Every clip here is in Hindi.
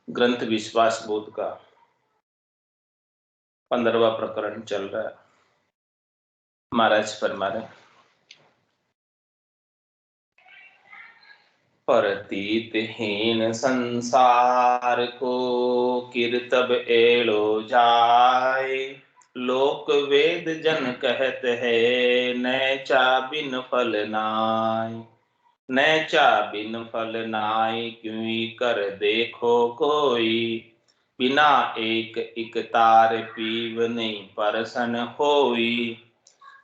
ग्रंथ विश्वास बोध का 15वां प्रकरण चल रहा है। महाराज फरमा रहे, परतीतहीन संसार को कीर्तब एलो जाय, लोक वेद जन कहत है नैचा बिन फल नाय। नैचा बिन फल नाय क्यों कर देखो कोई, बिना एक इक तार पीव नहीं परसन होई।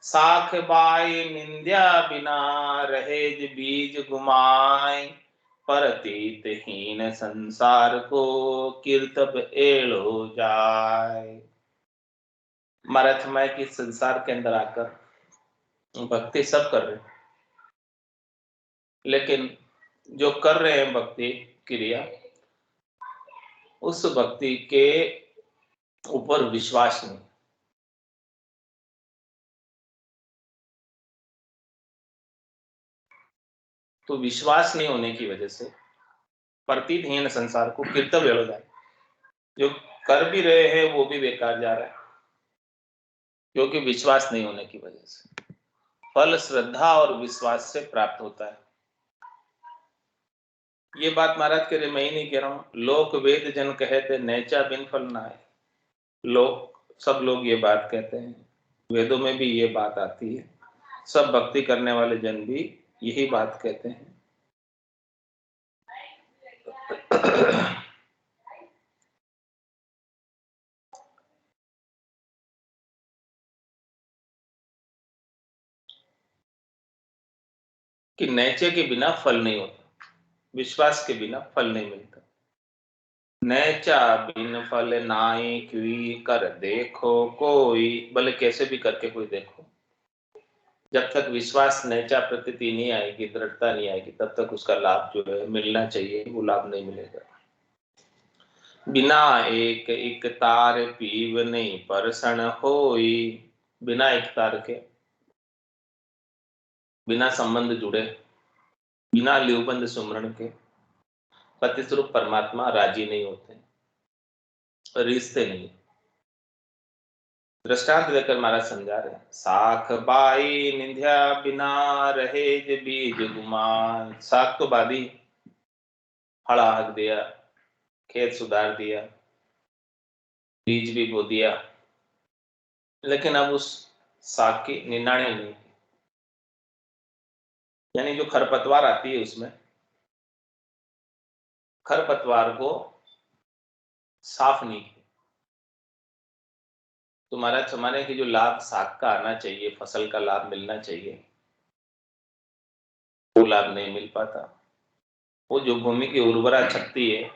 साख बाय निंद्या बिना रहेज बीज गुमाय, परतीतहीन संसार को कीर्तब एलो जाय। महाराज कि संसार के अंदर आकर भक्ति सब कर रहे, लेकिन जो कर रहे हैं भक्ति क्रिया, उस भक्ति के ऊपर विश्वास नहीं। तो विश्वास नहीं होने की वजह से प्रतीतहीन संसार को कीर्तव्य एलो जाए। जो कर भी रहे हैं वो भी बेकार जा रहा है, क्योंकि विश्वास नहीं होने की वजह से। फल श्रद्धा और विश्वास से प्राप्त होता है। ये बात महाराज कह रहे, मैं ही नहीं कह रहा हूं। लोक वेद जन कहते नैचा बिन फल नाय। लोग सब लोग ये बात कहते हैं, वेदों में भी ये बात आती है, सब भक्ति करने वाले जन भी यही बात कहते हैं। कि नैचे के बिना फल नहीं होता, विश्वास के बिना फल नहीं मिलता। नैचा बिन फल नाई क्यों कर देखो कोई, भले कैसे भी करके कोई देखो, जब तक विश्वास नैचा प्रतीति नहीं आएगी, दृढ़ता नहीं आएगी, तब तक उसका लाभ जो है मिलना चाहिए वो लाभ नहीं मिलेगा। बिना एक इक तार पीव नहीं परसण होई। बिना एक तार के, बिना संबंध जुड़े, बिना लिवबंध सुमरण के पति स्वरूप परमात्मा राजी नहीं होते, रिश्ते नहीं। दृष्टांत देकर महाराज समझा रहे, साख बाई निंध्या बिना रहे ज बीज गुमान। साख तो बादी, हड़ा हक दिया, खेत सुधार दिया, बीज भी बो दिया, लेकिन अब उस साख की निनाणी नहीं, यानी जो खरपतवार आती है उसमें खरपतवार को साफ नहीं किया। तो महाराज समाने की जो लाभ साख का आना चाहिए, फसल का लाभ मिलना चाहिए, वो लाभ नहीं मिल पाता। वो जो भूमि की उर्वरा शक्ति है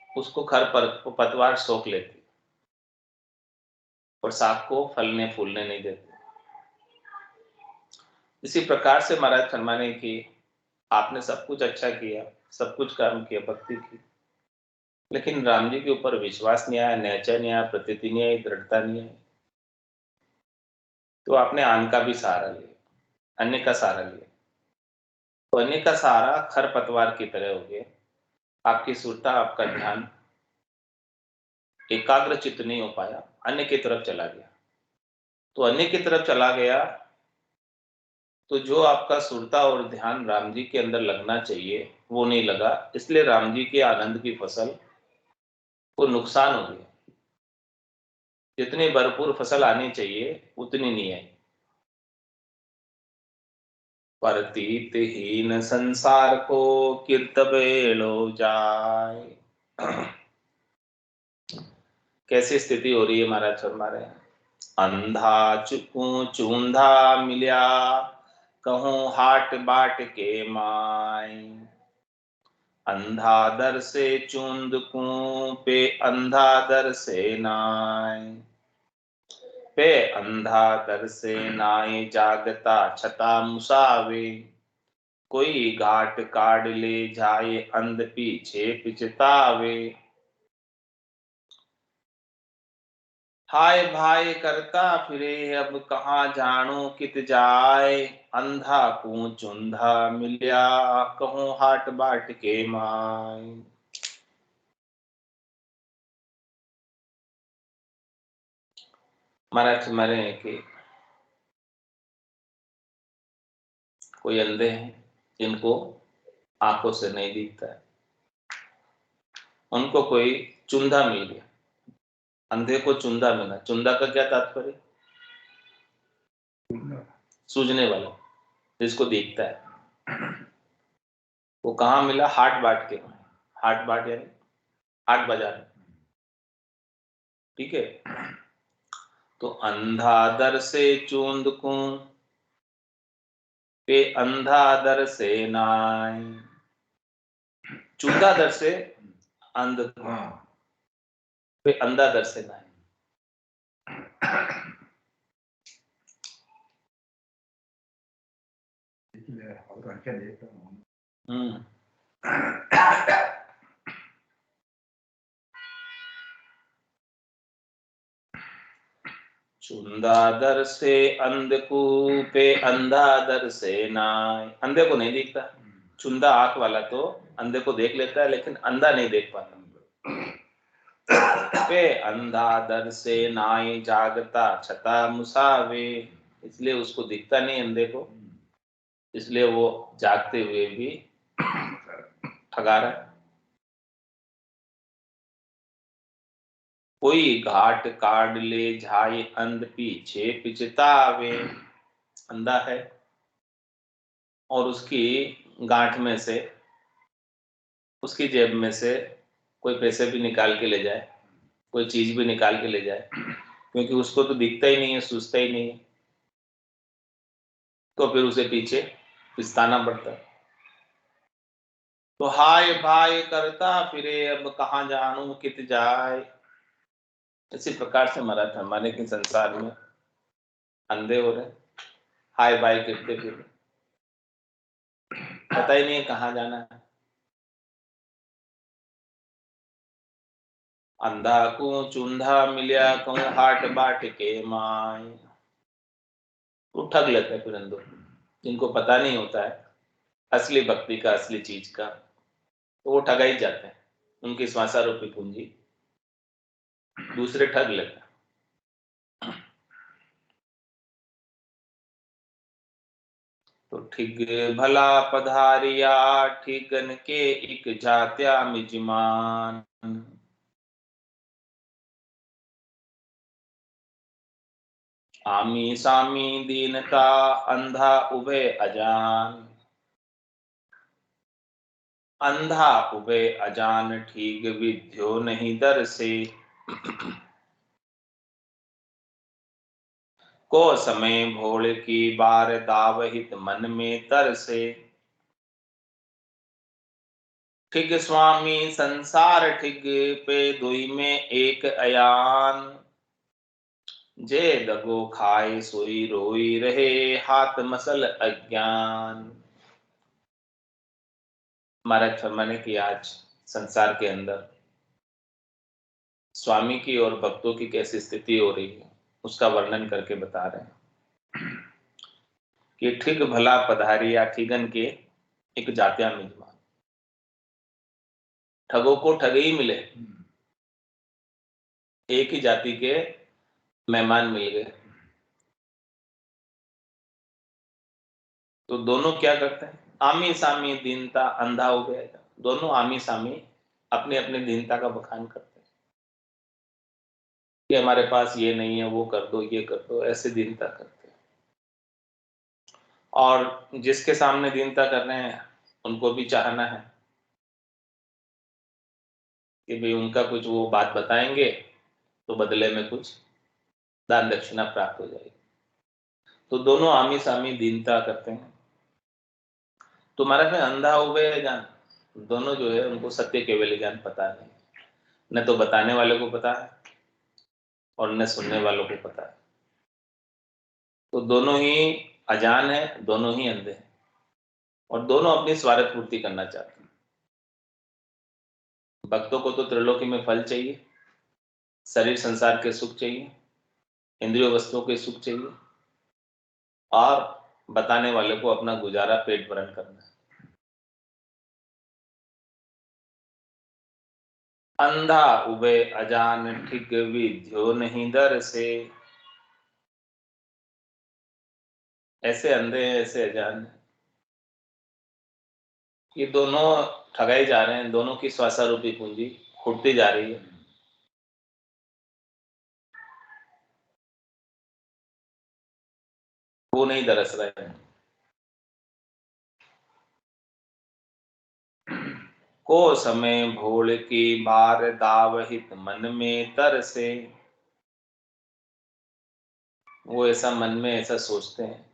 उसको खरपतवार सोख लेती और साख को फलने फूलने नहीं देते। इसी प्रकार से महाराज फरमाने की, आपने सब कुछ अच्छा किया, सब कुछ कर्म किया, भक्ति की, लेकिन राम जी के ऊपर विश्वास नहीं आया, नैचा नहीं आया, प्रतीति नहीं आई, दृढ़ता नहीं आई, तो आपने आन का भी सहारा लिया, अन्य का सहारा लिया। तो अन्य का सहारा खरपतवार की तरह हो गया। आपकी सुरता, आपका ध्यान एकाग्र चित्त नहीं हो पाया, अन्य की तरफ चला गया। तो अन्य की तरफ चला गया तो जो आपका सुरता और ध्यान राम जी के अंदर लगना चाहिए वो नहीं लगा, इसलिए राम जी के आनंद की फसल को नुकसान हो गया। जितनी भरपूर फसल आनी चाहिए उतनी नहीं आई। परतीतहीन संसार को कीर्तबे लो जाय। कैसी स्थिति हो रही है महाराज फरमा रहे हैं, अंधा चुकू चूंधा मिल्या, कहूं हाट बाट के माय। अंधा दर से चूंद कू पे अंधा दर से नाय। पे अंधा दर से नाय जागता छता मुसावे। कोई घाट काढ़ ले जाए अंध पीछे पिछतावे। हाय भाई करता फिरे अब कहाँ जानो कित जाए, अंधा को चुंधा मिल्या कहूँ हाट बाट के माय। महाराज मरे हैं कि कोई अंधे हैं जिनको आंखों से नहीं दिखता है, उनको कोई चुंधा मिल गया। अंधे को चुंधा मिला, चुंधा का क्या तात्पर्य? सूझने वाला, जिसको देखता है। वो कहाँ मिला? हाट बाट के में। हाट बाट यानी हाट बाजार में, ठीक है। तो अंधा दर से चूंद को पे अंधा दर से नाय, चूंधा दर से अंध पे अंधा दर से नाय। चुंदा दर से अंध को पे अंधा दर से नाय। अंधे को नहीं दिखता, चुंदा आंख वाला तो अंधे को देख लेता है लेकिन अंधा नहीं देख पाता। पे अंधा दर से नाई जागता छता मुसावे, इसलिए उसको दिखता नहीं अंधे को, इसलिए वो जागते हुए भी ठगा रहा है। कोई घाट काट ले जाए अंध पीछे पिछतावे, अंधा है और उसकी गांठ में से, उसकी जेब में से कोई पैसे भी निकाल के ले जाए, कोई चीज भी निकाल के ले जाए, क्योंकि उसको तो दिखता ही नहीं है, सूझता ही नहीं है, तो फिर उसे पीछे पिछताना पड़ता है। तो हाय भाई करता फिरे अब कहाँ जानू कित जाए। इसी प्रकार से मरा था माने कि संसार में अंधे हो रहे, हाय भाई करते फिरे, पता ही नहीं है कहाँ जाना है। अंधा को चुंधा मिलिया कहूँ हाट बाट के माय। वो ठग लेते हैं फिर अंधों, जिनको पता नहीं होता है असली भक्ति का, असली चीज का, तो वो ठगा ही जाते हैं। उनकी श्वासा रूपी पूंजी दूसरे ठग लेते हैं। तो ठिग भला पधारिया ठिगन के एक जात्या मिजमान। आमी सामी दीनता अंधा उभे अजान, अंधा उभे अजान ठीक विद्यो नहीं दर से। को समय भोल की बार दावहित मन में तर से। ठिग स्वामी संसार ठिग पे दुई में एक अयान, जे दगो खाए सोई रोई रहे हाथ मसल अज्ञान। महाराज फरमाने की आज संसार के अंदर स्वामी की और भक्तों की कैसी स्थिति हो रही है उसका वर्णन करके बता रहे हैं कि ठिग भला पधारिया ठिगन के एक जात्या मिजमान। ठगों को ठगे ही मिले, एक ही जाति के मेहमान मिल गए। तो दोनों क्या करते हैं? आमी सामी दीनता अंधा हो गया, दोनों आमी सामी अपनी अपनी दीनता का बखान करते हैं कि हमारे पास ये नहीं है, वो कर दो, ये कर दो, ऐसे दीनता करते हैं। और जिसके सामने दीनता कर रहे हैं उनको भी चाहना है कि भाई उनका कुछ वो बात बताएंगे तो बदले में कुछ दान दक्षिणा प्राप्त हो जाएगी। तो दोनों आमी सामी दीनता करते हैं। तुम्हारा में अंधा हो गए जान, दोनों जो है उनको सत्य केवल ज्ञान पता नहीं, न तो बताने वाले को पता है और न सुनने वालों को पता है। तो दोनों ही अजान है, दोनों ही अंधे हैं और दोनों अपनी स्वार्थ पूर्ति करना चाहते हैं। भक्तों को तो त्रिलोकी में फल चाहिए, शरीर संसार के सुख चाहिए, इंद्रियों वस्तुओं के सुख चाहिए और बताने वाले को अपना गुजारा पेट भरण करना है। अंधा उबे अजान ठीक विध्यो नहीं दर से। ऐसे अंधे हैं, ऐसे अजान हैं, ये दोनों ठगाई जा रहे हैं, दोनों की श्वासा रूपी पूंजी खुटती जा रही है। वो नहीं दरस रहे हैं। को समय भोल की बार दावहित मन में तर से। वो ऐसा मन में ऐसा सोचते हैं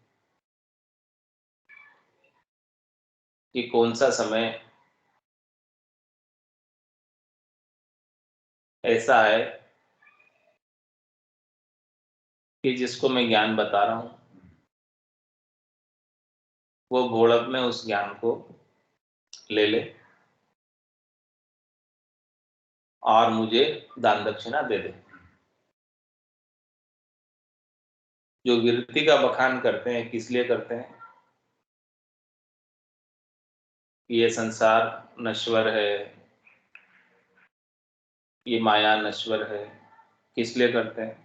कि कौन सा समय ऐसा है कि जिसको मैं ज्ञान बता रहा हूं, वो भोड़प में उस ज्ञान को ले ले और मुझे दान दक्षिणा दे दे। जो वीरति का बखान करते हैं, किस लिए करते हैं? कि ये संसार नश्वर है, ये माया नश्वर है। किस लिए करते हैं?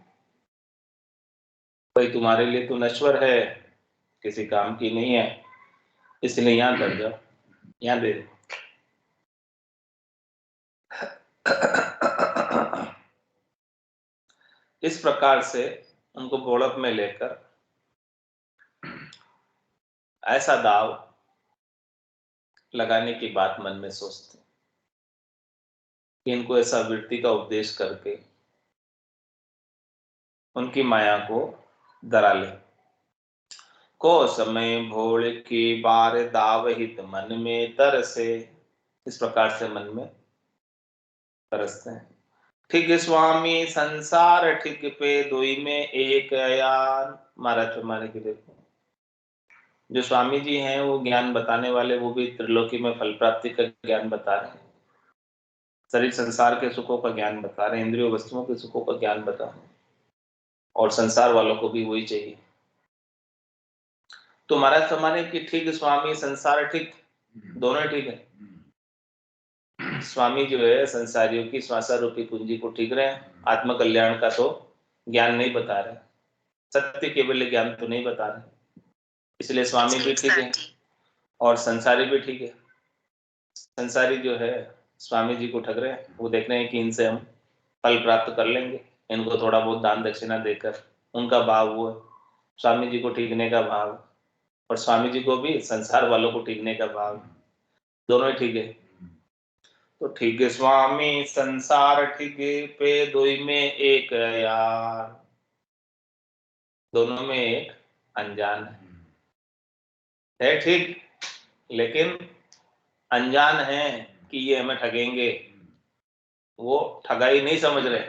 भाई तुम्हारे लिए तो नश्वर है, किसी काम की नहीं है, इसलिए यहां कर जाओ, यहां दे दे। इस प्रकार से उनको भोड़प में लेकर ऐसा दाव लगाने की बात मन में सोचते हैं कि इनको ऐसा वृत्ति का उपदेश करके उनकी माया को डरा ले। को समय भोल की बार दावहित मन में तरसे। इस प्रकार से मन में तरसते हैं। ठीक स्वामी संसार ठीक पे दुई में एक यार। महाराज फरमाने की देखो, जो स्वामी जी हैं वो ज्ञान बताने वाले, वो भी त्रिलोकी में फल प्राप्ति का ज्ञान बता रहे हैं, शरीर संसार के सुखों का ज्ञान बता रहे हैं, इंद्रियों वस्तुओं के सुखों का ज्ञान बता रहे हैं, और संसार वालों को भी वही चाहिए। तो महाराज फरमाने की ठीक स्वामी संसार ठीक, दोनों ठीक है। स्वामी जो है संसारियों की श्वासा रूपी पूंजी को ठीक रहे हैं, आत्म कल्याण का तो ज्ञान नहीं बता रहे, सत्य केवल ज्ञान तो नहीं बता रहे, इसलिए स्वामी भी ठीक है और संसारी भी ठीक है। संसारी जो है स्वामी जी को ठग रहे हैं, वो देख रहे हैं कि इनसे हम फल प्राप्त कर लेंगे, इनको थोड़ा बहुत दान दक्षिणा देकर। उनका भाव वो है, स्वामी जी को ठीकने का भाव, और स्वामी जी को भी संसार वालों को ठीकने का भाव, दोनों ही ठीक है। तो ठीक स्वामी संसार ठीक पे दुई में एक यार। दोनों में एक अनजान है ठीक, लेकिन अनजान है कि ये हमें ठगेंगे, वो ठगाई नहीं समझ रहे,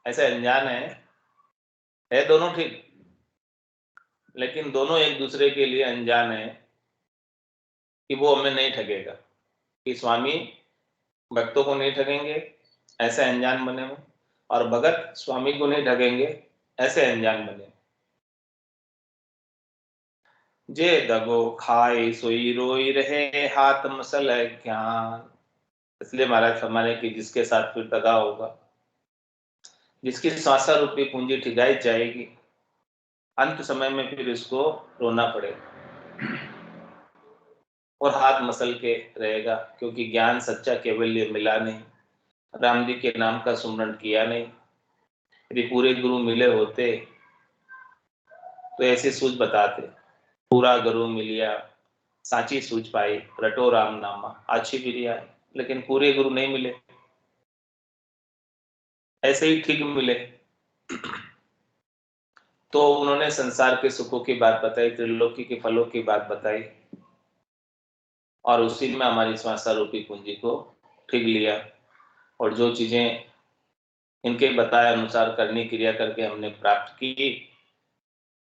ऐसे अनजान है दोनों ठीक, लेकिन दोनों एक दूसरे के लिए अनजान है कि वो हमें नहीं ठगेगा, कि स्वामी भक्तों को नहीं ठगेंगे, ऐसे अनजान बने हो, और भगत स्वामी को नहीं ठगेंगे, ऐसे अनजान बने। जे दगो खाए सोई रोई रहे हाथ मसल ज्ञान। इसलिए महाराज फरमाने की जिसके साथ फिर दगा होगा, जिसकी श्वासा रूपी पूंजी ठिगाई जाएगी, अंत समय में फिर इसको रोना पड़ेगा और हाथ मसल के रहेगा, क्योंकि ज्ञान सच्चा केवल मिला नहीं, राम जी के नाम का सुमरण किया नहीं। यदि पूरे गुरु मिले होते तो ऐसे सूझ बताते, पूरा गुरु मिलिया साची सूझ पाई, रटो राम नामा अच्छी बिरिया। लेकिन पूरे गुरु नहीं मिले, ऐसे ही ठीक मिले। तो उन्होंने संसार के सुखों की बात बताई, त्रिलोकी के फलों की बात बताई, और उसी में हमारी श्वासा रूपी पूंजी को ठीक लिया, और जो चीजें इनके बताए अनुसार करनी क्रिया करके हमने प्राप्त की,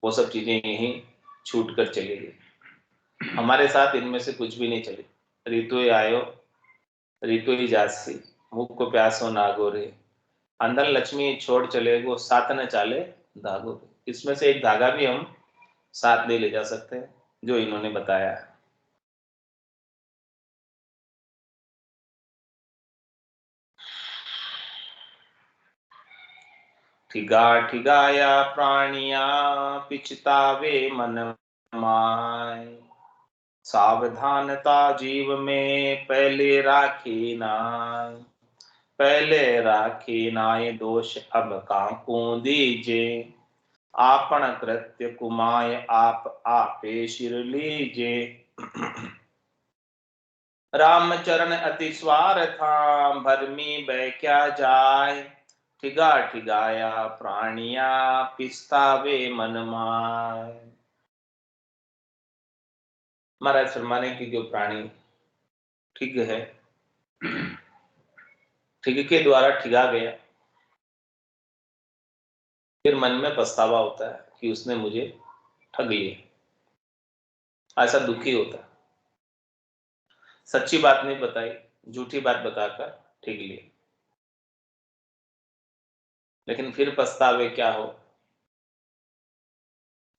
वो सब चीजें यहीं छूट कर चली गई। हमारे साथ इनमें से कुछ भी नहीं चली। ऋतु आयो ऋतु ही जासी, मुख को प्यासो ना गोरे, अंदर लक्ष्मी छोड़ चले गो साथ न चाले, धागों के, इसमें से एक धागा भी हम साथ ले जा सकते हैं जो इन्होंने बताया है। ठिगा ठिगाया प्राणिया पिछतावे मन माय, सावधानता जीव में पहले राखी नाय, पहले राखी नाय दोष अब काकू दीजे, आपन कृत्य कुमाय आप आपे सिर लीजे। रामचरण अति स्वार्था भरमी बै क्या जाय, ठिगा ठिगाया प्राणिया पिस्तावे मन माय। महाराज फरमाने की जो प्राणी ठिग है, ठिग के द्वारा ठिगा गया, फिर मन में पछतावा होता है कि उसने मुझे ठग लिया, ऐसा दुखी होता है। सच्ची बात नहीं बताई, झूठी बात बताकर ठिग लिया, लेकिन फिर पछतावे क्या हो,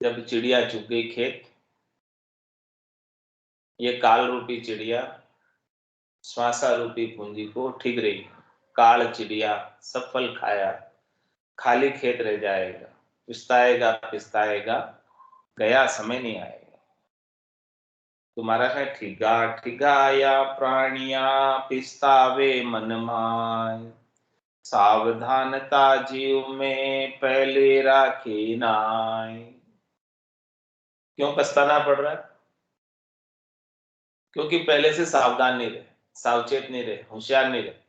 जब चिड़िया चुग गई खेत, ये काल रूपी चिड़िया श्वासा रूपी पूंजी को ठिग रही, काल चिड़िया सब फल खाया, खाली खेत रह जाएगा, पिस्ताएगा पिस्ताएगा, गया समय नहीं आएगा। तुम्हारा है ठिगा ठिगाया प्राणिया पिस्तावे मन माय, सावधानता जीव में पहले राखी नाय। क्यों पछताना पड़ रहा है? क्योंकि पहले से सावधान नहीं रहे, सावचेत नहीं रहे, होशियार नहीं रहे।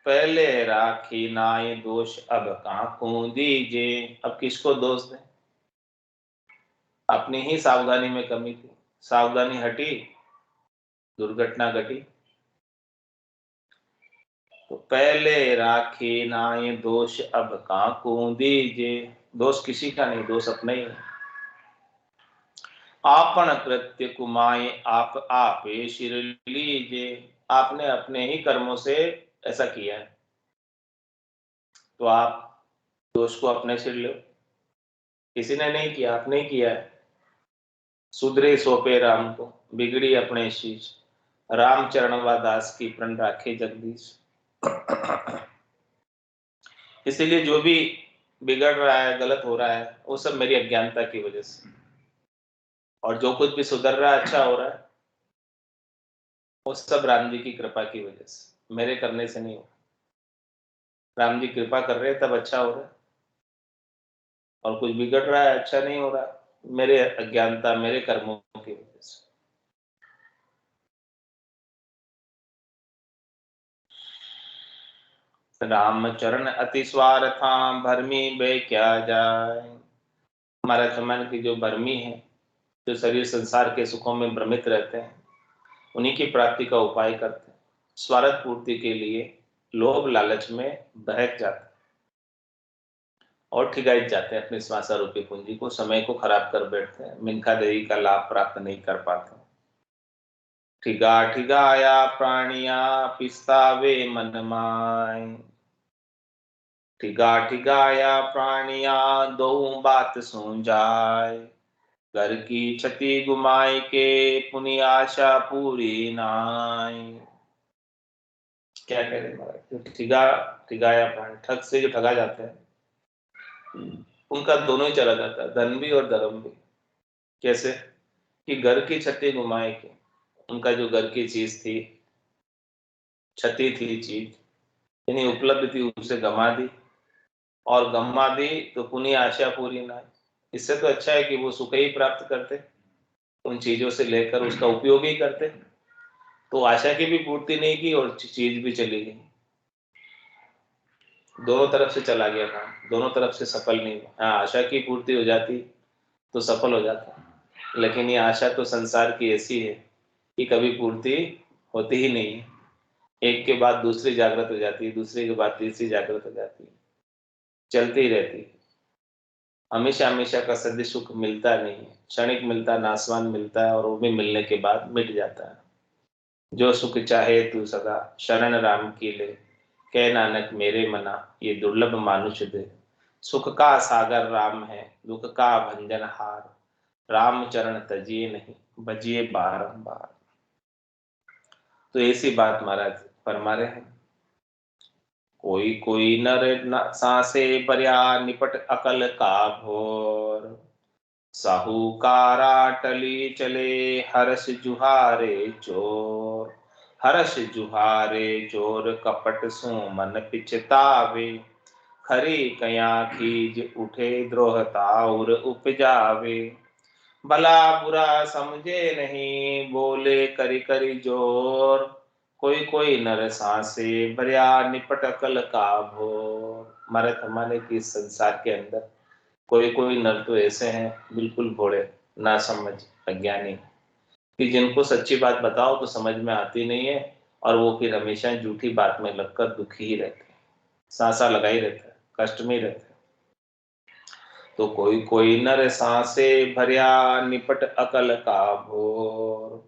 पहले राखी नाय दोष अब काकू दीजे, अब किसको दोष दें? अपनी ही सावधानी में कमी थी, सावधानी हटी, दुर्घटना घटी। तो पहले राखी नाय दोष अब काकू दीजे, दोष किसी का नहीं, दोष अपना ही है। आपन कृत्य कुमाए आप आपे सिर लीजे, आपने अपने ही कर्मों से ऐसा किया है, तो आप दोष को अपने सिर लो। किसी ने नहीं किया, आपने ही किया है। सुधरे सौंपे राम को, बिगड़ी अपने शीश, राम चरणवा दास की प्रण राखे जगदीश। इसीलिए जो भी बिगड़ रहा है, गलत हो रहा है, वो सब मेरी अज्ञानता की वजह से, और जो कुछ भी सुधर रहा है, अच्छा हो रहा है, वो सब राम जी की कृपा की वजह से, मेरे करने से नहीं हो। राम जी कृपा कर रहे हैं तब अच्छा हो रहा है, और कुछ बिगड़ रहा है, अच्छा नहीं हो रहा, मेरे अज्ञानता, मेरे कर्मों की वजह से। रामचरण अति स्वार्था भरमी बे क्या जाए। हमारा चमन की जो भरमी है, जो शरीर संसार के सुखों में भ्रमित रहते हैं, उन्हीं की प्राप्ति का उपाय करते हैं, स्वार्थ पूर्ति के लिए लोभ लालच में बहक जाते हैं और ठिगाई जाते हैं, अपनी श्वासा रूपी पूंजी को, समय को खराब कर बैठते हैं, मिनखा देवी का लाभ प्राप्त नहीं कर पाते। ठिगा ठिगाया प्राणिया पिस्तावे मन माय, ठिगा ठिगाया प्राणिया दो बात सुन जाय, घर की क्षति गुमाए के पुनि आशा पूरी नाय। क्या करें महाराज, जो ठिगाया प्राणी, ठग से जो ठगा जाते हैं, उनका दोनों ही चला जाता है, धन भी और धर्म भी। कैसे? कि घर की क्षति घुमाए के, उनका जो घर की चीज थी, क्षति थी चीज, यानी उपलब्ध थी, उसे गंवा दी, और गंवा दी तो पुनी आशा पूरी ना। इससे तो अच्छा है कि वो सुख ही प्राप्त करते, उन चीजों से लेकर उसका उपयोग ही करते, तो आशा की भी पूर्ति नहीं की और चीज भी चली गई, दोनों तरफ से चला गया काम, दोनों तरफ से सफल नहीं हुआ। हाँ, आशा की पूर्ति हो जाती तो सफल हो जाता, लेकिन ये आशा तो संसार की ऐसी है कि कभी पूर्ति होती ही नहीं है, एक के बाद दूसरी जागृत हो जाती है, दूसरे के बाद तीसरी जागृत हो जाती है, चलती ही रहती है। हमेशा हमेशा का सद्य सुख मिलता नहीं है, क्षणिक मिलता, नासवान मिलता है, और वो भी मिलने के बाद मिट जाता है। जो सुख चाहे तू सदा शरण राम की ले, कह नानक मेरे मना, ये दुर्लभ मानुष दे। सुख का सागर राम है, दुख का भंजनहार, राम चरण तजिए नहीं, बजिए बारंबार। तो ऐसी बात महाराज फरमा रहे हैं। कोई कोई नर सांसे बरिया, निपट अकल का भोर, साहूकारा टली चले, हर्ष जुहारे चोर। हर्ष जुहारे चोर, कपट सु मन पिछतावे, खरी कया खीज उठे द्रोहता और उपजावे। भला बुरा समझे नहीं, बोले करी करी जोर, कोई कोई नर सांसे बरिया, निपट अकल का भोर। हमारे थमाने की इस संसार के अंदर कोई कोई नर तो ऐसे हैं बिल्कुल भोले, ना समझ, अज्ञानी, कि जिनको सच्ची बात बताओ तो समझ में आती नहीं है, और वो फिर हमेशा झूठी बात में लगकर दुखी ही रहते हैं, सांसा लगा ही रहता है, कष्ट में ही रहते हैं। तो कोई कोई नर सांसे भरिया, निपट अकल का भोर,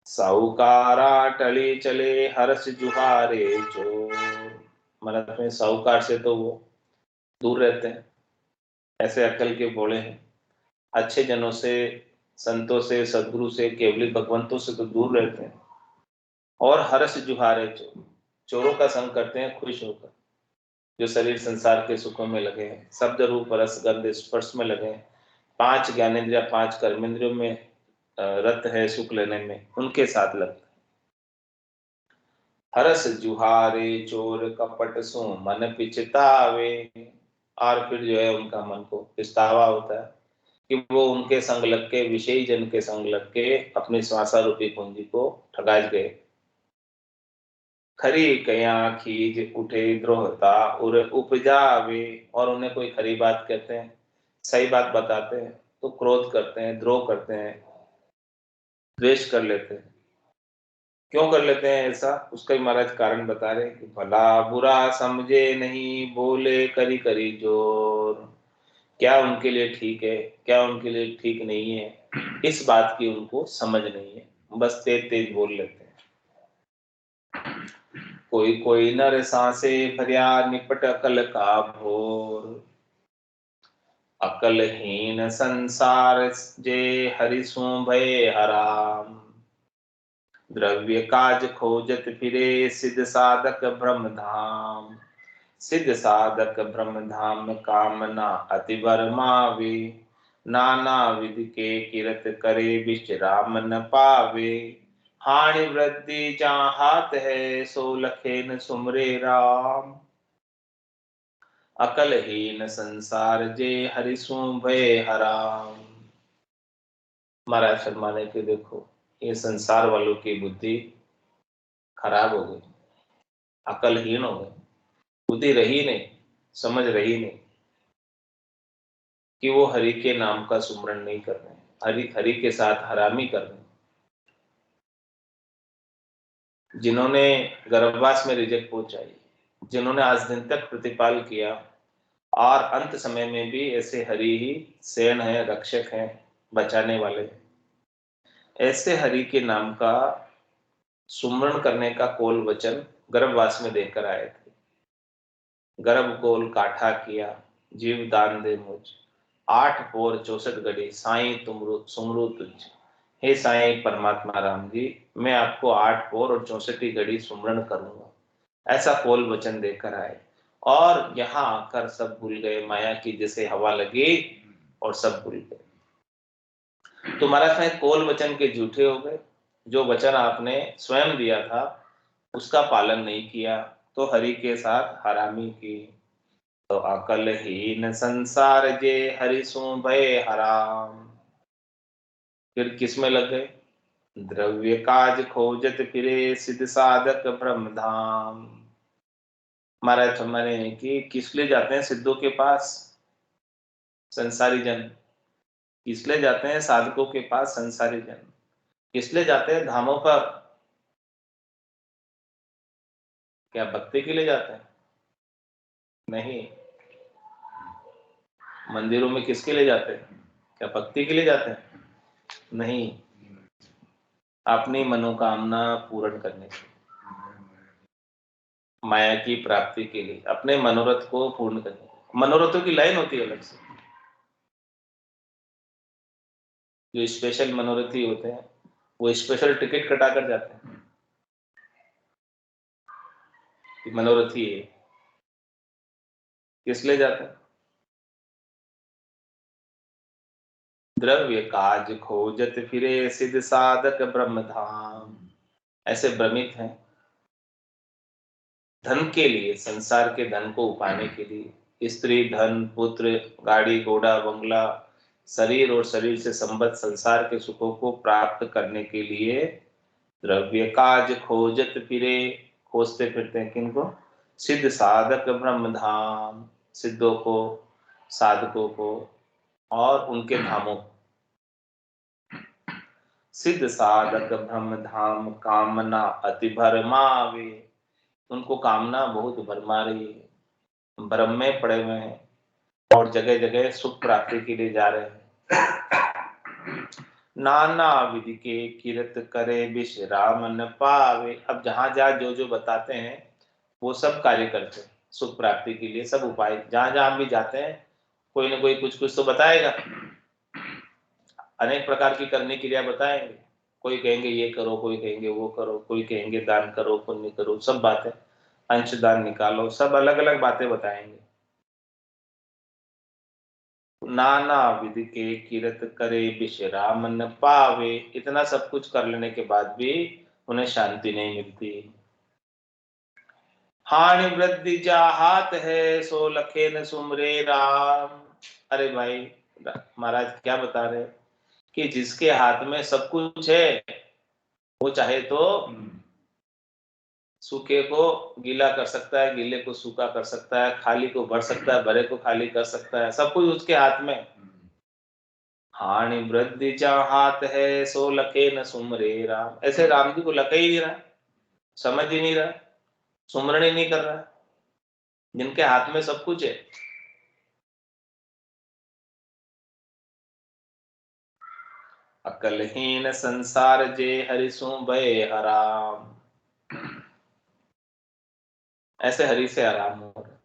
साहूकारा टली चले, हर्ष जुहारे चोर। मतलब में साहूकार से तो वो दूर रहते हैं, ऐसे अकल के भोले हैं। अच्छे जनों से, संतों से, सदगुरु से, केवली भगवंतों से तो दूर रहते हैं। और हर्ष जुहारे चोर, चोरों का संग करते हैं खुश होकर, जो शरीर संसार के सुखों में लगे हैं, शब्द रूप रस गंध स्पर्श में लगे हैं, पांच ज्ञानेन्द्रिय पांच कर्मेंद्रियों में रत है सुख लेने में, उनके साथ लगते हैं। हर्ष जुहारे चोर, कपट सो मन पिछतावे। और फिर जो है उनका मन को पछतावा होता है कि वो उनके संग लग के, विषयी जन के संग लग के अपनी श्वासा रूपी पूंजी को ठगा गए। खरी कया खीज उठे द्रोहता उर उपजावे। और उन्हें कोई खरी बात कहते हैं, सही बात बताते हैं तो क्रोध करते हैं, द्रोह करते हैं, द्वेष कर लेते हैं। क्यों कर लेते हैं ऐसा, उसका ही महाराज कारण बता रहे हैं कि भला बुरा समझे नहीं, बोले करी करी जोर। क्या उनके लिए ठीक है, क्या उनके लिए ठीक नहीं है, इस बात की उनको समझ नहीं है, बस तेज तेज बोल लेते हैं। कोई कोई नर सांसे भरिया, निपट अकल का भोर, अकलहीन संसार जे हरिसु भय हराम। द्रव्य काज खोजत फिरे, सिद्ध साधक ब्रह्म धाम। सिद्ध साधक ब्रह्म धाम, कामना अति बरमावे। नाना विधि के किरत करे, विश्राम न पावे। हानि वृद्धि जहाँ हाथ है, सो लखेन सुमरे राम। अकलहीन संसार जे हरिसु भय हराम। महाराज शर्मा ने कि देखो, ये संसार वालों की बुद्धि खराब हो गई, अकलहीन हो गई, बुद्धि रही नहीं, समझ रही नहीं कि वो हरि के नाम का सुमरण नहीं कर रहे हैं, हरि हरि के साथ हरामी कर रहे हैं। जिन्होंने गर्भवास में रिजक पहुंचाई, जिन्होंने आज दिन तक प्रतिपाल किया, और अंत समय में भी ऐसे हरि ही सेन है, रक्षक हैं, बचाने वाले। ऐसे हरि के नाम का सुमरण करने का कोल वचन गर्भवास में देकर आए थे। गर्भ कोल काठा किया, जीव दान दे मुझ, 8 पोर 64 घड़ी, साईं तुमरु सुमरु तुझ। हे साईं परमात्मा राम जी, मैं आपको 8 पोर और 64 घड़ी सुमरण करूंगा, ऐसा कोल वचन देकर आए। और यहाँ आकर सब भूल गए, माया की जैसे हवा लगी और सब भूल गए। तो महाराज ने कोल वचन के झूठे हो गए, जो वचन आपने स्वयं दिया था उसका पालन नहीं किया, तो हरि के साथ हरामी की। तो अकलहीन संसार जे हरिसु भय हराम। फिर किस में लग गए, द्रव्य काज खोजत फिरे, सिद्ध साधक ब्रह्म धाम। महाराज हमारे कि किस लिए जाते हैं सिद्धों के पास संसारी जन, किस लिए जाते हैं साधकों के पास संसारी जन, किस लिए जाते हैं धामों पर, क्या भक्ति के लिए जाते हैं? नहीं। मंदिरों में किसके लिए जाते हैं, क्या भक्ति के लिए जाते हैं? नहीं, अपनी मनोकामना पूर्ण करने के लिए, माया की प्राप्ति के लिए, अपने मनोरथ को पूर्ण करने, मनोरथों की लाइन होती है अलग से, जो स्पेशल मनोरथी होते हैं वो स्पेशल टिकट कटा कर जाते हैं कि मनोरथी है, किस लिए जाते हैं? द्रव्य काज खोजत फिरे सिद्ध साधक ब्रह्म धाम। ऐसे भ्रमित हैं धन के लिए, संसार के धन को पाने के लिए, स्त्री धन पुत्र गाड़ी घोड़ा बंगला शरीर और शरीर से संबद्ध संसार के सुखों को प्राप्त करने के लिए द्रव्य काज खोजत फिरे, खोजते फिरते हैं किनको? सिद्ध साधक ब्रह्म धाम, सिद्धों को, साधकों को और उनके धामों को। सिद्ध साधक ब्रह्म धाम कामना अति भरमावे, उनको कामना बहुत भरमा रही है, भ्रम में पड़े हुए हैं और जगह जगह सुख प्राप्ति के लिए जा रहे हैं। नाना विधि के किरत करे विश्राम न पावे। अब जहां जहां जो जो बताते हैं वो सब कार्य करते हैं सुख प्राप्ति के लिए, सब उपाय जहां जहां हम भी जाते हैं कोई ना कोई कुछ कुछ तो बताएगा, अनेक प्रकार की करने की क्रिया बताएंगे। कोई कहेंगे ये करो, कोई कहेंगे वो करो, कोई कहेंगे दान करो पुण्य करो, सब बातें, अंशदान निकालो, सब अलग अलग बातें बताएंगे। नाना विधि के किरत करे विश्राम न पावे, इतना सब कुछ कर लेने के बाद भी उन्हें शांति नहीं मिलती। हानि वृद्धि जा हाथ है सो लखे न सुमरे राम। अरे भाई महाराज क्या बता रहे कि जिसके हाथ में सब कुछ है वो चाहे तो सूखे को गीला कर सकता है, गीले को सूखा कर सकता है, खाली को भर सकता है, भरे को खाली कर सकता है, सब कुछ उसके हाथ में। हानि वृद्धि चाहत है सो लखे न सुमरे राम। ऐसे राम जी को लखे ही नहीं रहा, समझ ही नहीं रहा, सुमरण ही नहीं कर रहा, जिनके हाथ में सब कुछ है। अकलहीन संसार जे हरिसु भय हराम। ऐसे हरि से आराम हो रहा।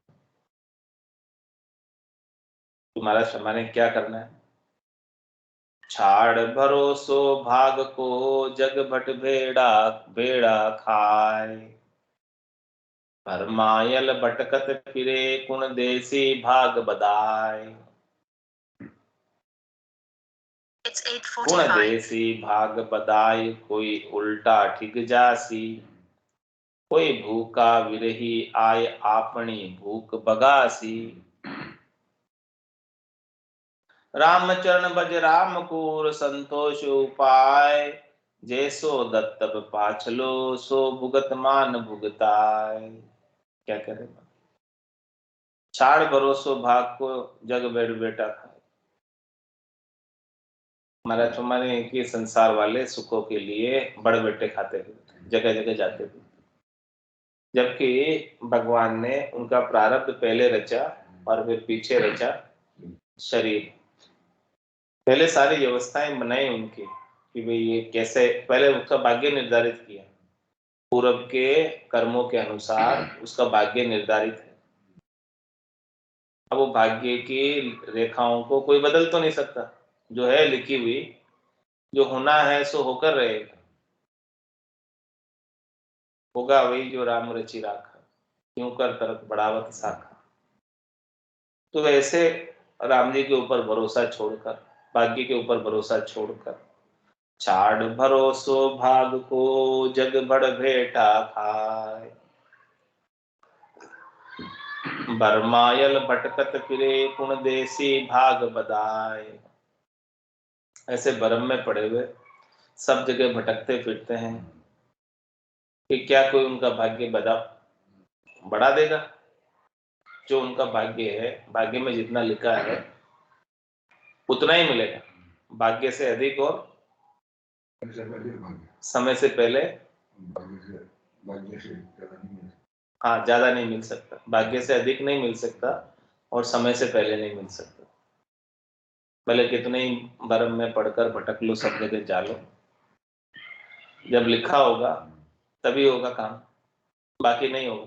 तुम्हारा क्षमा ने क्या करना है? छाड़ भरोसो भाग को जग भट भेड़ा भेड़ा खाए, भरमायल भटकत फिरे कुण देसी भाग बदाय। कुण देसी भाग बदाय कोई उल्टा ठिक जासी, कोई भूखा विरही आय आपनी भूख बगासी। रामचरण भज राम कूर संतोष उपाय, जैसो दत्तब पाछलो सो भुगत मान भुगताय। क्या करेगा? छाड़ भरोसो भाग को जग बैठ बेटा खाए। महाराज हमारे के संसार वाले सुखों के लिए बड़े बेटे खाते थे, जगह जगह जाते थे, जबकि भगवान ने उनका प्रारब्ध पहले रचा और फिर पीछे रचा शरीर। पहले सारी व्यवस्थाएं बनाई उनकी कि भाई ये कैसे, पहले उसका भाग्य निर्धारित किया, पूर्व के कर्मों के अनुसार उसका भाग्य निर्धारित है। अब वो भाग्य की रेखाओं को कोई बदल तो नहीं सकता, जो है लिखी हुई, जो होना है सो होकर रहेगा, होगा वही जो राम रचि राखा, क्यों कर तरक बढ़ावत साखा। तो ऐसे राम जी के ऊपर भरोसा छोड़कर, भाग्य के ऊपर भरोसा छोड़कर, छाड़ भरोसो भाग को जग बड़ भेटा खाए, बरमायल भटकत फिरे कुण देसी भाग बदाय। ऐसे भरम में पड़े हुए सब जगह भटकते फिरते हैं कि क्या कोई उनका भाग्य बढ़ा देगा? जो उनका भाग्य है, भाग्य में जितना लिखा है उतना ही मिलेगा, भाग्य से अधिक और समय से पहले हाँ ज्यादा नहीं मिल सकता, भाग्य से अधिक नहीं मिल सकता और समय से पहले नहीं मिल सकता। भले कितने ही भरम में पढ़कर भटक लो, सब जगह जा लो, जब लिखा होगा तभी होगा काम, बाकी नहीं होगा।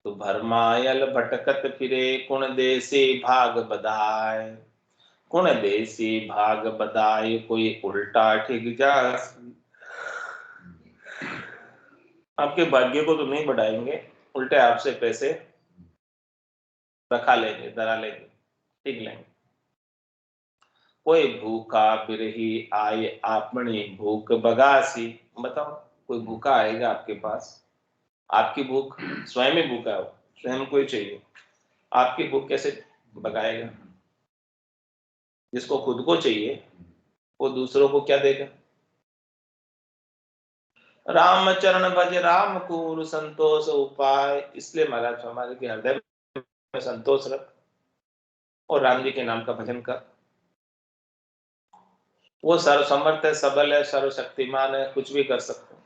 तो भरमायल भटकत फिरे, कुण देसे भाग बधाय। कुण देसी भाग बधाय, कोई उल्टा ठिक जासी। आपके भाग्य को तो नहीं बढ़ाएंगे, उल्टे आपसे पैसे रखा लेंगे, धरा लेंगे, ठीक लेंगे। कोई भूखा बिरही आए, आपनी भूख बगासी। बताओ, कोई भूखा आएगा आपके पास, आपकी भूख, स्वयं ही भूखा हो, स्वयं को ही चाहिए, आपकी भूख कैसे भगाएगा? जिसको खुद को चाहिए वो दूसरों को क्या देगा? राम चरण भज राम कुर, संतोष उपाय। इसलिए महाराज हमारे के हृदय में संतोष रख और राम जी के नाम का भजन कर। वो सर्वसमर्थ है, सबल है, सर्वशक्तिमान है, कुछ भी कर सकते हैं,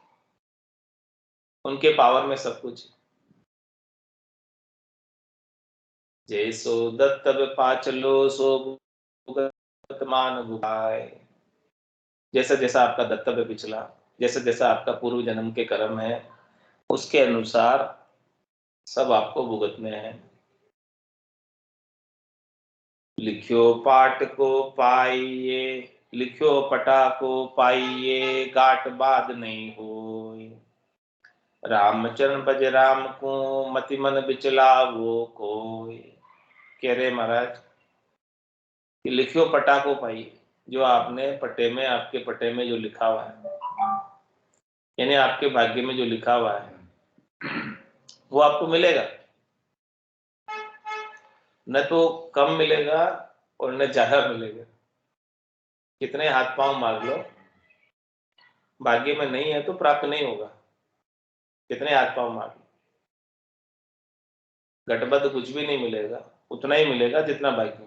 उनके पावर में सब कुछ। जैसो दत्त पाचलो, सो भुगत मान भुगाए। जैसा जैसा आपका दत्तव्य पिछला, जैसा जैसा आपका पूर्व जन्म के कर्म है, उसके अनुसार सब आपको भुगतने हैं। लिख्यो पाठ को पाइए, लिख्यो पटा को पाइए, गाट बाद नहीं होय। रामचरण भज राम को, मति मन बिचला वो कोय। कह रहे महाराज कि लिखियो पटा को पाइए, जो आपने पटे में, आपके पटे में जो लिखा हुआ है, यानी आपके भाग्य में जो लिखा हुआ है वो आपको मिलेगा। न तो कम मिलेगा और न ज्यादा मिलेगा। कितने हाथ पांव मार लो, भाग्य में नहीं है तो प्राप्त नहीं होगा। कितने हाथ पांव मार लो, गटबद्ध कुछ भी नहीं मिलेगा, उतना ही मिलेगा जितना भाग्य में।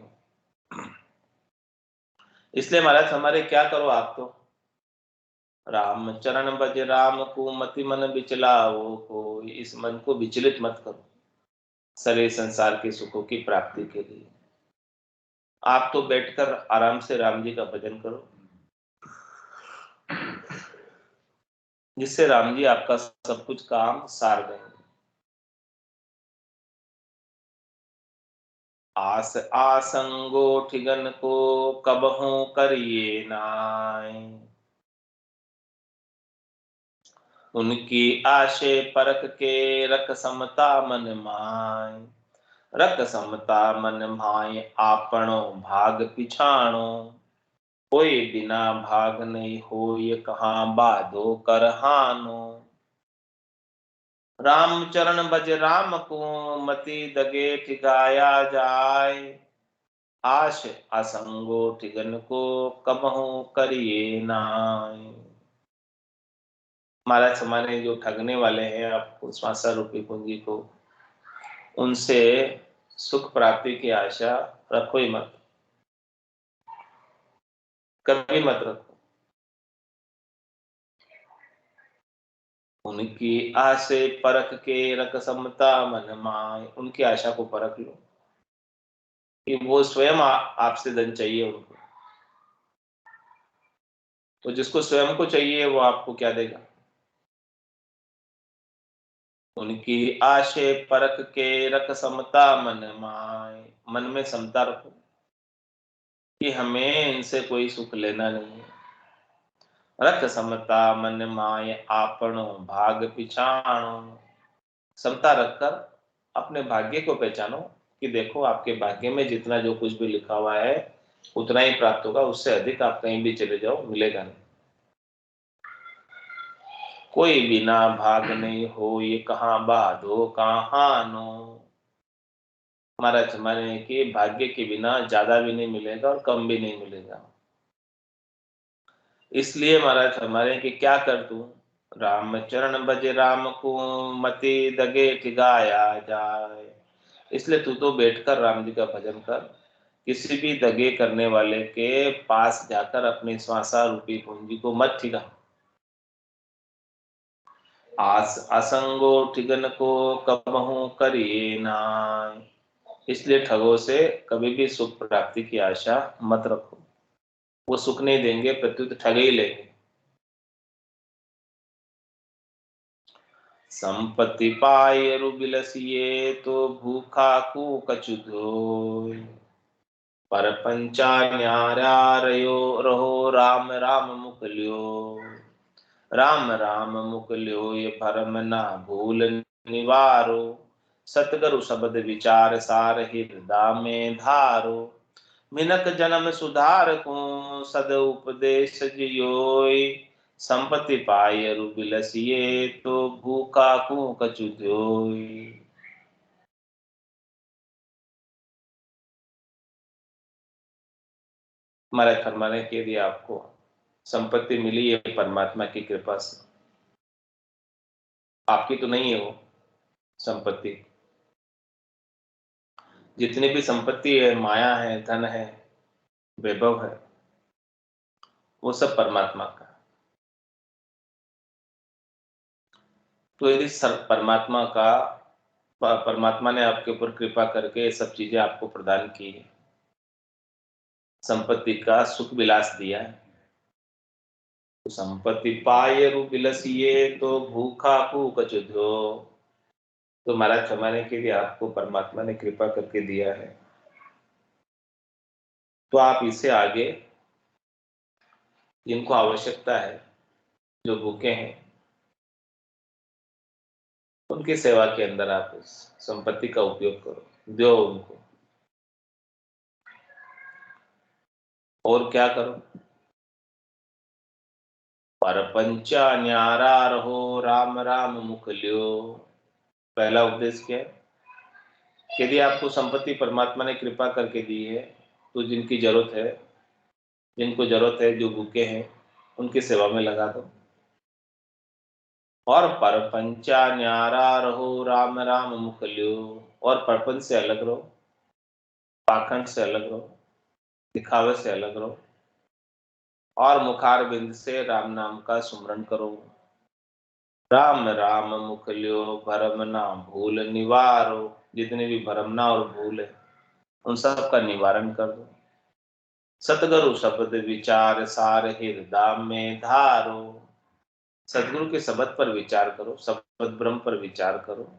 इसलिए महाराज हमारे क्या करो आप तो, राम चरण भज राम को, मति मन बिचलाओ को। इस मन को विचलित मत करो सारे संसार के सुखों की प्राप्ति के लिए। आप तो बैठकर आराम से राम जी का भजन करो, जिससे राम जी आपका सब कुछ काम सार देंगे। आस आसंगो ठिगन को, कबहू करिए नाय। उनकी आशे परख के, रख समता मन माय। रख समता मन माय, आपनो भाग पिछाणो। कोई बिना भाग नहीं हो, ये कहाँ बाधो कर हानो। राम चरण भज राम को, मति दगे ठिकाया जाय। आश असंगो ठिगन को, कबहू करिए नाय। महाराज हमारे जो ठगने वाले हैं आपको श्वासा रूपी पूंजी को, उनसे सुख प्राप्ति की आशा रखो ही मत, कभी मत रखो। उनकी आशे परख के, रख समता मन माय। उनकी आशा को परख लो कि वो स्वयं आपसे धन चाहिए उनको, तो जिसको स्वयं को चाहिए वो आपको क्या देगा? उनकी आशे परख के, रख समता मन माय। मन में समता रखो कि हमें इनसे कोई सुख लेना नहीं है। रख समता मन माय, आपनो भाग पिछाणो। समता रखकर अपने भाग्य को पहचानो कि देखो आपके भाग्य में जितना जो कुछ भी लिखा हुआ है उतना ही प्राप्त होगा, उससे अधिक आप कहीं भी चले जाओ मिलेगा नहीं। कोई बिना भाग नहीं हो, ये कहाँ बाधो कहाँ नो। महाराज हमारे कि भाग्य के बिना ज्यादा भी नहीं मिलेगा और कम भी नहीं मिलेगा। इसलिए महाराज हमारे कि क्या कर तू, राम चरण भज राम को, मति दगे ठिगाया जाए। इसलिए तू तो बैठकर राम जी का भजन कर, किसी भी दगे करने वाले के पास जाकर अपनी श्वासा रूपी पूंजी को मत ठिगा। आस असंगो ठिगन को, कबहू करिए नाय। इसलिए ठगों से कभी भी सुख प्राप्ति की आशा मत रखो, वो सुख नहीं देंगे, प्रत्युत ठग ही लेंगे। संपत्ति पाय रुबिलसिए तो भूखा को कछु धोय। परपंचा न्यारा रयो रहो राम राम मुकल्यो। राम राम मुकल्यो ये भरम ना भूल निवारो। सतगुरु शब्द विचार सार हृदय में धारो। मिनक जन्म सुधार को सद उपदेश जियोय। संपत्ति पाय रुबिलसिए तो भूखा को कछु ध्योय। महाराज फरमाने के लिए आपको संपत्ति मिली है परमात्मा की कृपा से, आपकी तो नहीं है वो संपत्ति। जितनी भी संपत्ति है, माया है, धन है, वैभव है, वो सब परमात्मा का। तो यदि परमात्मा का परमात्मा ने आपके ऊपर कृपा करके ये सब चीजें आपको प्रदान की है, संपत्ति का सुख विलास दिया है, तो संपत्ति पाए रु बिलसिए तो भूखा भूख चुध्यो। तो महाराज कमाने के लिए आपको परमात्मा ने कृपा करके दिया है, तो आप इससे आगे जिनको आवश्यकता है, जो भूखे हैं, उनकी सेवा के अंदर आप इस संपत्ति का उपयोग करो, दो उनको। और क्या करो? परपंचा न्यारा रहो राम राम मुखल्यो। पहला उपदेश क्या है? यदि आपको संपत्ति परमात्मा ने कृपा करके दी है, तो जिनकी जरूरत है, जिनको जरूरत है, जो भूखे हैं, उनकी सेवा में लगा दो। और परपंचा न्यारा रहो राम राम मुखल्यो। और परपंच से अलग रहो, पाखंड से अलग रहो, दिखावे से अलग रहो, और मुखार बिंद से राम नाम का सुमरण करो। राम राम मुखल्यो भरम ना भूल निवारो। जितने भी भरमना और भूल है, उन सब का निवारण कर दो। सतगुरु शब्द विचार सार हृदय में धारो। सदगुरु के शब्द पर विचार करो, शब्द ब्रह्म पर विचार करो,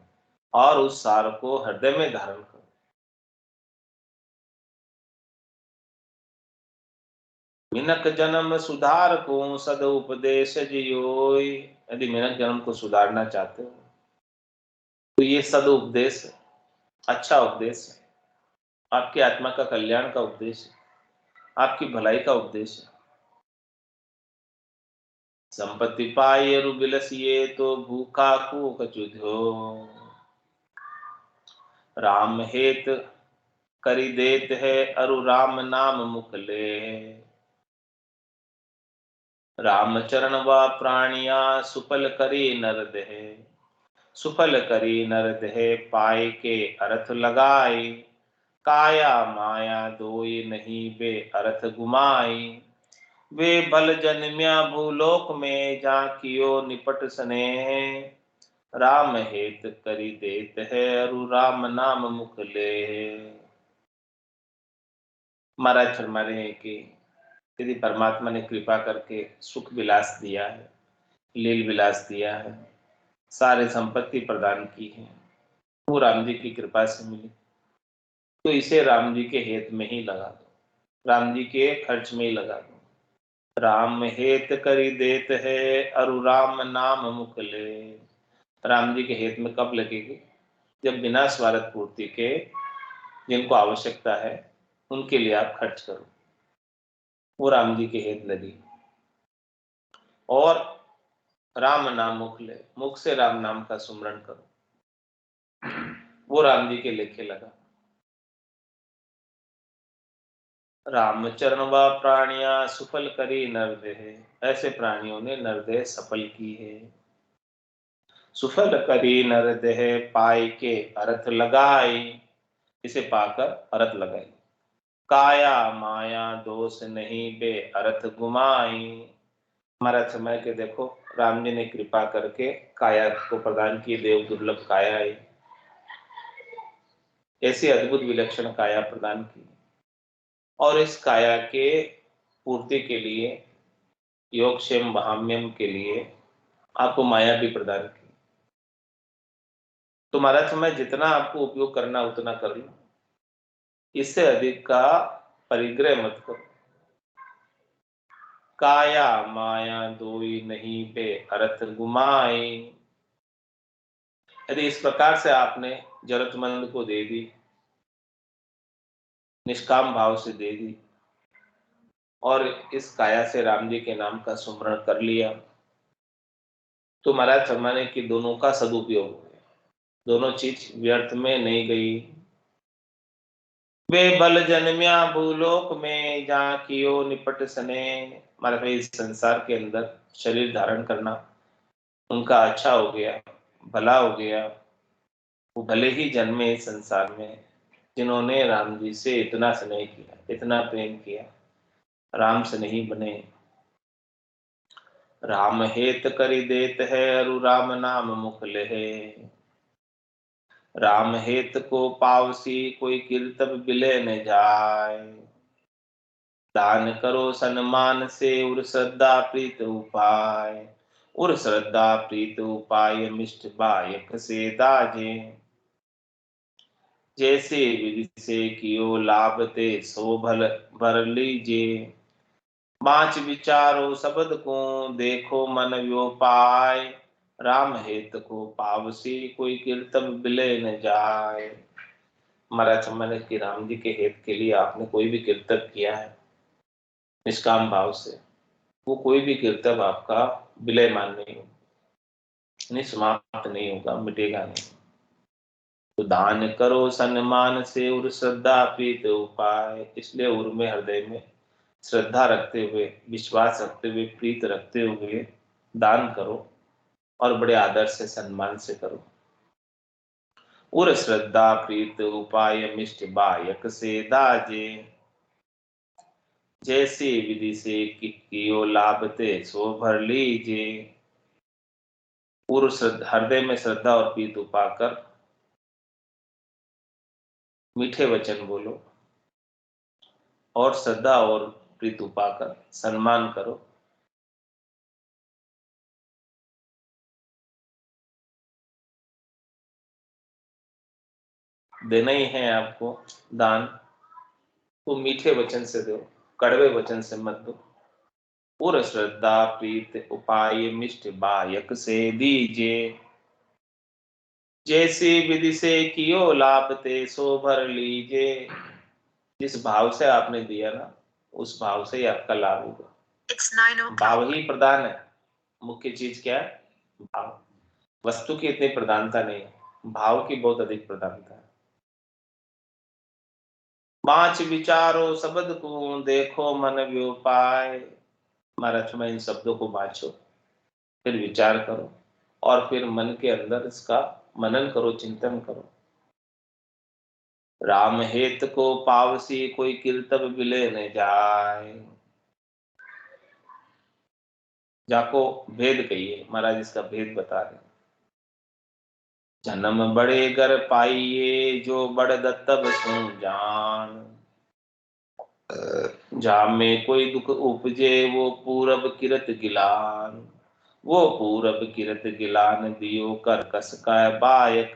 और उस सार को हृदय में धारण करो। मिनक जन्म सुधार को सद उपदेश जियोय। यदि मिनक जन्म को सुधारना चाहते हो, तो ये सद उपदेश, अच्छा उपदेश है, आपकी आत्मा का कल्याण का उपदेश है, आपकी भलाई का उपदेश है। संपत्ति पाए रु बिलसिए तो भूखा को कचुध्यो। राम हेत करी देत है अरु राम नाम मुखले। राम चरण व प्राणिया सुफल करी नर देह। सुफल करी नर देह पाए के अर्थ लगाई। काया माया दोई नहीं बे अर्थ गुमाई। वे बल जन्म्या भूलोक में जा कियो निपट स्नेह। राम हेत करी देत है अरु राम नाम मुखले। महाराज फरमा रहे हैं कि यदि परमात्मा ने कृपा करके सुख विलास दिया है, लील विलास दिया है, सारे संपत्ति प्रदान की है, वो राम जी की कृपा से मिली, तो इसे राम जी के हित में ही लगा दो, राम जी के खर्च में ही लगा दो। राम हेत करी देत है अरु राम नाम मुखले। राम जी के हित में कब लगेगी? जब बिना स्वार्थ पूर्ति के जिनको आवश्यकता है, उनके लिए आप खर्च करो, वो राम जी के हित लगी। और राम नाम मुख ले, मुख से राम नाम का सुमरण करो, वो राम जी के लेखे लगा। रामचरण व प्राणिया सुफल करी नरदेह। ऐसे प्राणियों ने नरदेह सफल की है। सुफल करी नरदेह पाई के अर्थ लगाई। इसे पाकर अर्थ लगाई। काया माया दोष नहीं बे अर्थ गुमाई। हमारा समय के देखो, राम जी ने कृपा करके काया को प्रदान की, देव दुर्लभ काया है, ऐसी अद्भुत विलक्षण काया प्रदान की। और इस काया के पूर्ति के लिए, योगक्षेम महाम्यम के लिए आपको माया भी प्रदान की। तो महाराज मैं जितना आपको उपयोग करना उतना कर लो, इससे अधिक का परिग्रह मत करो। काया माया दोई नहीं पे अर्थ गुमाई। यदि इस प्रकार से आपने जरूरतमंद को दे दी, निष्काम भाव से दे दी, और इस काया से राम जी के नाम का सुमरण कर लिया, तो महाराज फरमाने की दोनों का सदुपयोग हो गया, दोनों चीज व्यर्थ में नहीं गई। वे बल जन्म्या भूलोक में जहाँ कियो निपट सने। हमारे इस संसार के अंदर शरीर धारण करना उनका अच्छा हो गया, भला हो गया। वो भले ही जन्मे इस संसार में, जिन्होंने राम जी से इतना स्नेह किया, इतना प्रेम किया, राम से नहीं बने। राम हेत करि देत है अरु राम नाम मुख लेहे। राम हेत को पावसी कोई कीर्तव बिले न जाय। दान करो सन्मान से उर श्रद्धा प्रीत उपाय। उर श्रद्धा प्रीत उपाय मिष्ट बायक से दाजे। जैसे विधि से कियो लाभ ते सो भल भर लीजे। बाँच विचारो शब्द को देखो मन व्यो पाय। राम हेत को पावसी कोई कीर्तन बिले न जाय। महाराज मैंने कि राम जी के हित के लिए आपने कोई भी कीर्तन किया है निष्काम भाव से, वो कोई भी कीर्तन आपका विलयमान नहीं होगा, नहीं समाप्त नहीं होगा, मिटेगा नहीं। तो दान करो सम्मान से उर श्रद्धा प्रीत उपाय। इसलिए उर में हृदय में श्रद्धा रखते हुए, विश्वास रखते हुए, प्रीत रखते हुए दान करो, और बड़े आदर से सम्मान से करो। उर श्रद्धा प्रीत उपाय मिष्ट बायक से दाजे। जैसी विधि से कियो लाभ ते सो भर लीजे। हृदय में श्रद्धा और प्रीत उपाकर मीठे वचन बोलो, और श्रद्धा और प्रीत उपाकर सम्मान करो। देना ही है आपको दान, तो मीठे वचन से दो, कड़वे वचन से मत दो। उर श्रद्धा प्रीत उपाय मिष्ट बायक से दीजे। जैसी विधि से कियो लाभ ते सो भर लीजे। जिस भाव से आपने दिया ना, उस भाव से ही आपका लाभ होगा। भाव ही प्रधान है। मुख्य चीज क्या है? भाव। वस्तु की इतनी प्रधानता नहीं है, भाव की बहुत अधिक प्रधानता है। पांच विचारो शब्द को देखो मन व्योपाय। महाराज में इन शब्दों को बांचो, फिर विचार करो, और फिर मन के अंदर इसका मनन करो, चिंतन करो। राम हेत को पावसी कोई कीर्तव बिले न जाए। जाको भेद कहिए, महाराज इसका भेद बता रहे। जन्म बड़े घर पाइये जो बड़ दत्तब सो जान। जा में कोई दुख उपजे वो पूरब किरत गिलान। वो पूरब किरत गिलान दियो कर कस का बायक।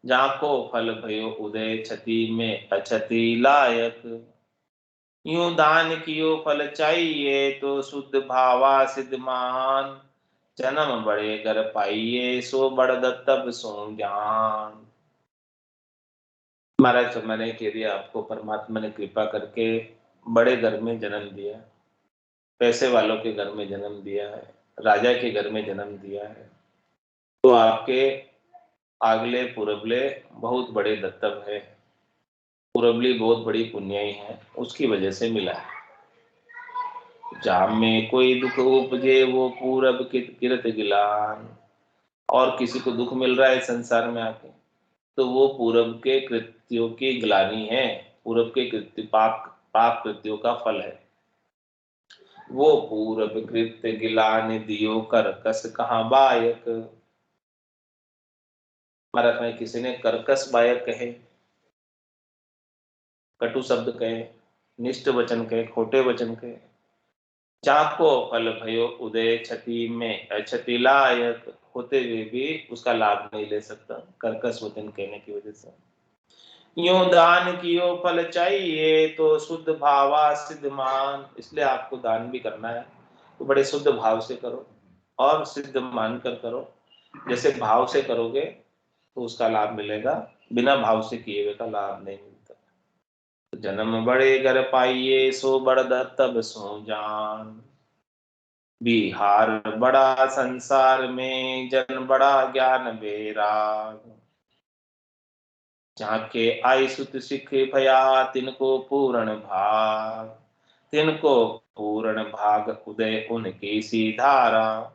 जाको फल भयो उदय क्षति में अछति लायक। यूं दान कियो फल चाहिए तो शुद्ध भावा सिद्ध मान। जन्म बड़े घर पाइये सो बड़ दत्तब सो जान। महाराज मैंने कह दिया, आपको परमात्मा ने कृपा करके बड़े घर में जन्म दिया, पैसे वालों के घर में जन्म दिया है, राजा के घर में जन्म दिया है, तो आपके आगले पुरबले बहुत बड़े दत्तब है, पुरबली बहुत बड़ी पुण्याई है, उसकी वजह से मिला है। जाम में कोई दुख उपजे वो पूरब किरत गिलान। और किसी को दुख मिल रहा है संसार में आके, तो वो पूरब के कृत्यों की ग्लानि है, पूरब के कृत्य पाप पाप कृत्यों का फल है। वो पूरब कृत्य गिलानि दियो कर कस कहाँ बायक। महाराज में किसी ने करकस बायक कहे, कटु शब्द कहे, निष्ठ वचन कहे, खोटे वचन कहे। जाको फल भयो उदय क्षति में अक्षति लायक। होते हुए भी उसका लाभ नहीं ले सकता, कर्कश वचन कहने की वजह से। यूं दान कियो फल चाहिए तो शुद्ध भावा सिद्ध मान, इसलिए आपको दान भी करना है तो बड़े शुद्ध भाव से करो और सिद्ध मान कर करो। जैसे भाव से करोगे तो उसका लाभ मिलेगा, बिना भाव से किए हुए का लाभ नहीं मिलता। तो जन्म बड़े घर पाइए सो बड़दत तब सो जान, बिहार बड़ा संसार में जन बड़ा ज्ञान बेराग, झाके आई सुत सिख भया तिनको पूर्ण भाग, तिनको पूर्ण भाग उदय उनकी सी धारा,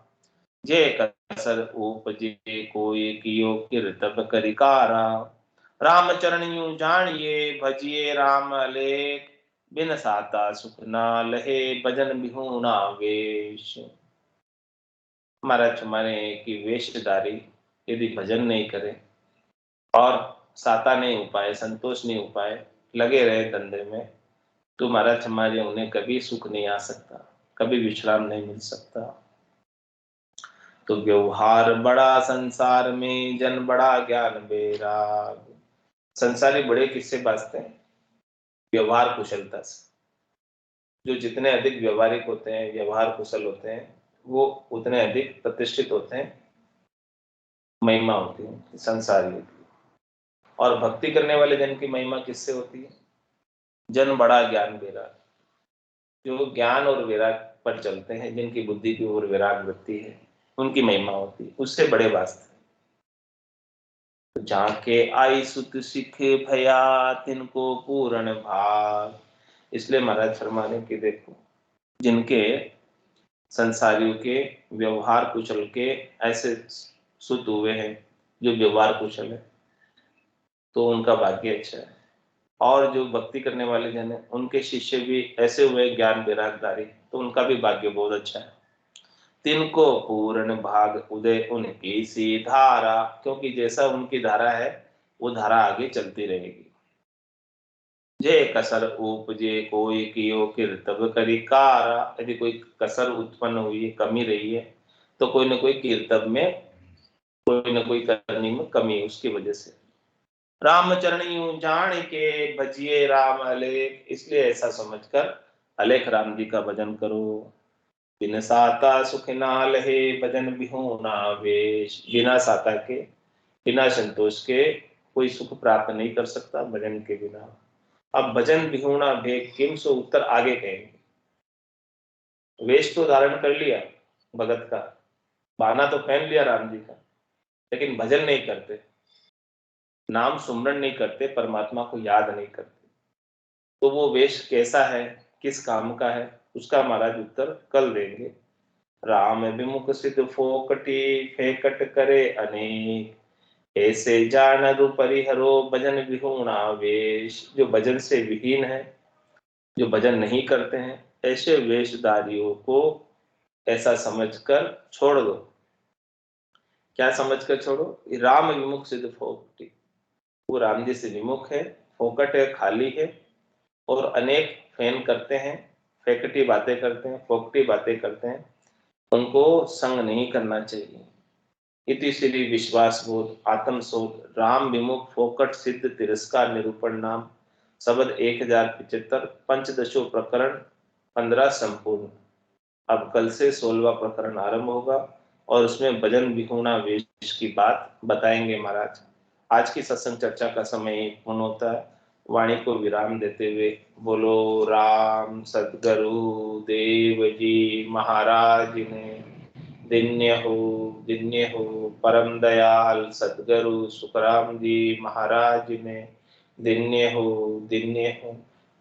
जे कसर उपजे कोई कियो कीर्तब करिकारा, राम चरण यूं जानिए भजिए राम अलेख, बिन साता सुख ना लहे भजन बिहूना वेश। महाराज माने कि वेशधारी यदि भजन नहीं करे और साता नहीं हो पाए, संतोष नहीं हो पाए, लगे रहे धंधे में, तो महाराज हमारे उन्हें कभी सुख नहीं आ सकता, कभी विश्राम नहीं मिल सकता। तो व्यवहार बड़ा संसार में जन बड़ा ज्ञान बेराग, संसारी बड़े किससे बाजते हैं? व्यवहार कुशलता से। जो जितने अधिक व्यवहारिक होते हैं, व्यवहार कुशल होते हैं, वो उतने अधिक प्रतिष्ठित होते हैं, महिमा होती है, संसारी होती है। और भक्ति करने वाले जन की महिमा किससे होती है? जन बड़ा ज्ञान विराग, जो ज्ञान और विराग पर चलते हैं, जिनकी बुद्धि की ओर विराग वृत्ति है, उनकी महिमा होती है, उससे बड़े वास्ते। तो जाके आई सुत सिख भया तिनको पूर्ण भाग, इसलिए महाराज फरमाने की देखो, जिनके संसारियों के व्यवहार कुशल के ऐसे सुत हुए हैं, जो व्यवहार कुशल है, तो उनका भाग्य अच्छा है। और जो भक्ति करने वाले जन है, उनके शिष्य भी ऐसे हुए ज्ञान विरागधारी, तो उनका भी भाग्य बहुत अच्छा है। तिनको पूर्ण भाग उदय उनकी सी धारा, क्योंकि जैसा उनकी धारा है वो धारा आगे चलती रहेगी। जे कसर उपजे कोई कियो कीर्तब करी कारा, यदि कोई कसर उत्पन्न हुई है, कमी रही है, तो कोई न कोई कीर्तब में, कोई न कोई करनी में कमी है, उसकी वजह से। रामचरण यूं जान के भजिए राम अलेख, इसलिए ऐसा समझकर अलेख राम जी का भजन करो। बिन साता सुख ना लहे भजन बिहूना वेश, बिना साता के, बिना संतोष के कोई सुख प्राप्त नहीं कर सकता भजन के बिना। अब भजन बिहूना भेग किम सो उत्तर आगे कहेंगे। वेश तो धारण कर लिया भगत का, बाना तो पहन लिया राम जी का, लेकिन भजन नहीं करते, नाम सुमरन नहीं करते, परमात्मा को याद नहीं करते, तो वो वेश कैसा है, किस काम का है, उसका महाराज उत्तर कल देंगे। राम विमुख सिद्ध फोकटी फेकट करे अनेक, ऐसे जानरु परिहरो भजन विहूणा वेश, जो भजन से विहीन है, जो भजन नहीं करते हैं, ऐसे वेशधारियों को ऐसा समझकर छोड़ दो। क्या समझकर छोड़ो? राम विमुख सिद्ध फोकटी, वो राम जी से विमुख है, फोकट है, खाली है, और अनेक फैन करते हैं, फेकटी बातें करते हैं, फोकटी बातें करते हैं, उनको संग नहीं करना चाहिए। इति श्री विश्वास बोध आत्म शोध राम विमुख फोकट सिद्ध तिरस्कार निरूपण नाम शब्द 1075 पंचदशो प्रकरण 15 संपूर्ण। अब कल से 16वां प्रकरण आरंभ होगा और उसमें भजन विहूणा वेश की बात बताएंगे महाराज। आज की सत्संग चर्चा का समय पूर्ण होता है। वाणी को विराम देते हुए बोलो राम सद्गुरु देव जी महाराज ने, दिन्य हो परम दयाल सद्गुरु सुखराम जी महाराज ने, दिन्य हो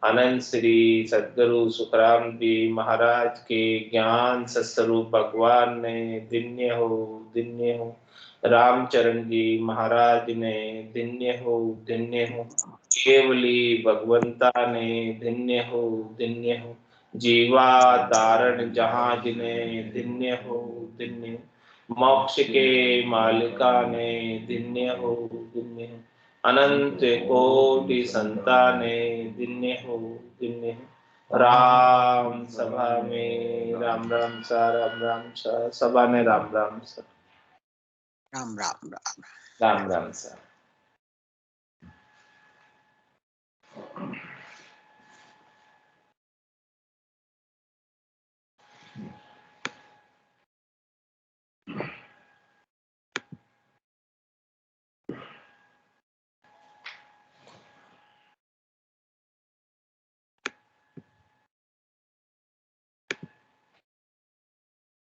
अनंत श्री सद्गुरु सुखराम जी महाराज के ज्ञान सत्स्वरूप भगवान ने, दिन्य हो रामचरण जी महाराज ने, दिन्य हो केवली भगवंता ने, दिन्य हो जीवा तारण जहाज ने, दिन्य हो मोक्ष के मालिका ने, दिन्य हो अनंत कोटि संताने, दिन्य हो राम सभा में राम राम सा, राम राम सा, सभा ने राम राम सा। राम राम राम। राम राम सर।